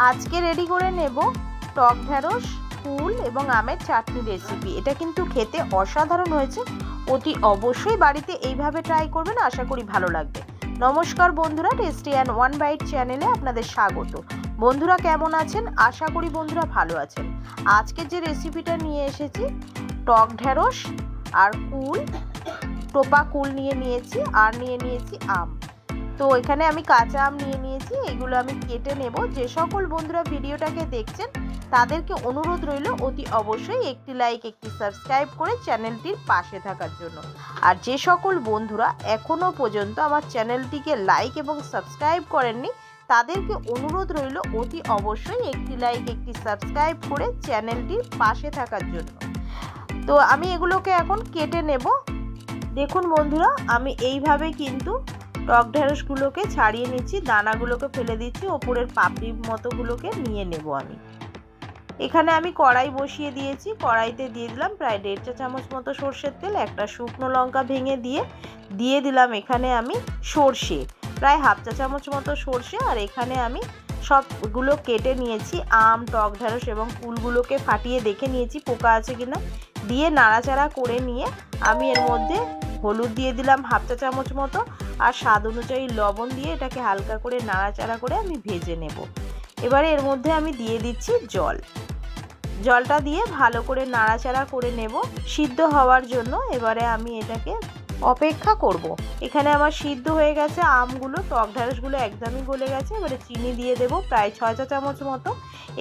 আজকে রেডি করে নেব টক ঢ্যাঁড়স, কুল এবং আমের চাটনি রেসিপি। এটা কিন্তু খেতে অসাধারণ হয়েছে। অতি অবশ্যই বাড়িতে এইভাবে ট্রাই করবেন, আশা করি ভালো লাগবে। নমস্কার বন্ধুরা, টেস্টি অ্যান্ড ওয়ান বাইট চ্যানেলে আপনাদের স্বাগত। বন্ধুরা কেমন আছেন? আশা করি বন্ধুরা ভালো আছেন। আজকে যে রেসিপিটা নিয়ে এসেছি, টক ঢ্যাঁড়স আর কুল, টোপা কুল নিয়েছি আর নিয়েছি আম। তো এখানে আমি কাঁচা আম নিয়েছি, এগুলো আমি কেটে নেব। যে সকল বন্ধুরা ভিডিওটাকে দেখছেন তাদেরকে অনুরোধ রইল অতি অবশ্যই একটি লাইক, একটি সাবস্ক্রাইব করে চ্যানেলটির পাশে থাকার জন্য। আর যে সকল বন্ধুরা এখনও পর্যন্ত আমার চ্যানেলটিকে লাইক এবং সাবস্ক্রাইব করেননি তাদেরকে অনুরোধ রইল অতি অবশ্যই একটি লাইক, একটি সাবস্ক্রাইব করে চ্যানেলটির পাশে থাকার জন্য। তো আমি এগুলোকে এখন কেটে নেব। দেখুন বন্ধুরা, আমি এইভাবে কিন্তু টক ঢ্যাঁড়সগুলোকে ছাড়িয়ে নিচ্ছি, দানাগুলোকে ফেলে দিচ্ছি, ওপরের পাপড়ি মতোগুলোকে নিয়ে নেব আমি। এখানে আমি কড়াই বসিয়ে দিয়েছি, কড়াইতে দিয়ে দিলাম প্রায় 1.5 চা চামচ মতো সর্ষের তেল, একটা শুকনো লঙ্কা ভেঙে দিয়ে দিলাম এখানে আমি সর্ষে, প্রায় 1/2 চা চামচ মতো সর্ষে। আর এখানে আমি সবগুলো কেটে নিয়েছি, আম, টক ঢ্যাঁড়স এবং কুলগুলোকে ফাটিয়ে দেখে নিয়েছি পোকা আছে কিনা, দিয়ে নাড়াচাড়া করে নিয়ে আমি এর মধ্যে হলুদ দিয়ে দিলাম 1/2 চা চামচ মতো, আর স্বাদ অনুযায়ী লবণ দিয়ে এটাকে হালকা করে নাড়াচাড়া করে আমি ভেজে নেব। এবারে এর মধ্যে আমি দিয়ে দিচ্ছি জলটা দিয়ে ভালো করে নাড়াচাড়া করে নেব সিদ্ধ হওয়ার জন্য। এবারে আমি এটাকে অপেক্ষা করব। এখানে আমার সিদ্ধ হয়ে গেছে আমগুলো, টক ঢ্যাঁড়সগুলো একদমই গলে গেছে। এবারে চিনি দিয়ে দেব প্রায় 6 চা চামচ মতো।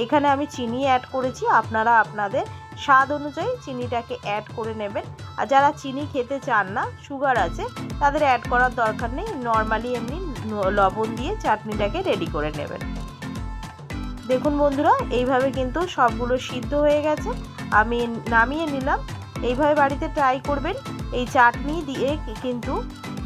এখানে আমি চিনি অ্যাড করেছি, আপনারা আপনাদের স্বাদ অনুযায়ী চিনিটাকে অ্যাড করে নেবেন। আর যারা চিনি খেতে চান না, সুগার আছে, তাদের অ্যাড করার দরকার নেই, নর্মালি এমনি লবণ দিয়ে চাটনিটাকে রেডি করে নেবেন। দেখুন বন্ধুরা, এইভাবে কিন্তু সবগুলো সিদ্ধ হয়ে গেছে, আমি নামিয়ে নিলাম। এইভাবে বাড়িতে ট্রাই করবেন। এই চাটনি দিয়ে কিন্তু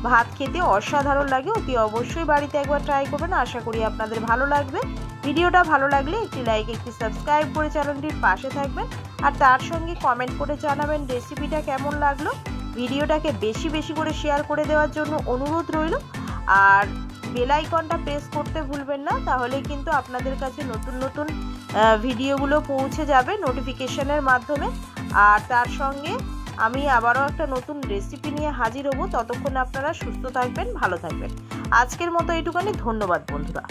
ভাত খেতে অসাধারণ লাগে। অতি অবশ্যই বাড়িতে একবার ট্রাই করবেন, আশা করি আপনাদের ভালো লাগবে। ভিডিওটা ভালো লাগলে একটি লাইক, একটি সাবস্ক্রাইব করে চ্যানেলটির পাশে থাকবেন। আর তার সঙ্গে কমেন্ট করে জানাবেন রেসিপিটা কেমন লাগলো। ভিডিওটাকে বেশি করে শেয়ার করে দেওয়ার জন্য অনুরোধ রইল। আর বেল আইকনটা প্রেস করতে ভুলবেন না, তাহলে কিন্তু আপনাদের কাছে নতুন ভিডিওগুলো পৌঁছে যাবে নোটিফিকেশনের মাধ্যমে। আর তার সঙ্গে আমি আবারও একটা নতুন রেসিপি নিয়ে হাজির হব। ততক্ষণ আপনারা সুস্থ থাকবেন, ভালো থাকবেন। আজকের মতো এইটুখানি। ধন্যবাদ বন্ধুরা।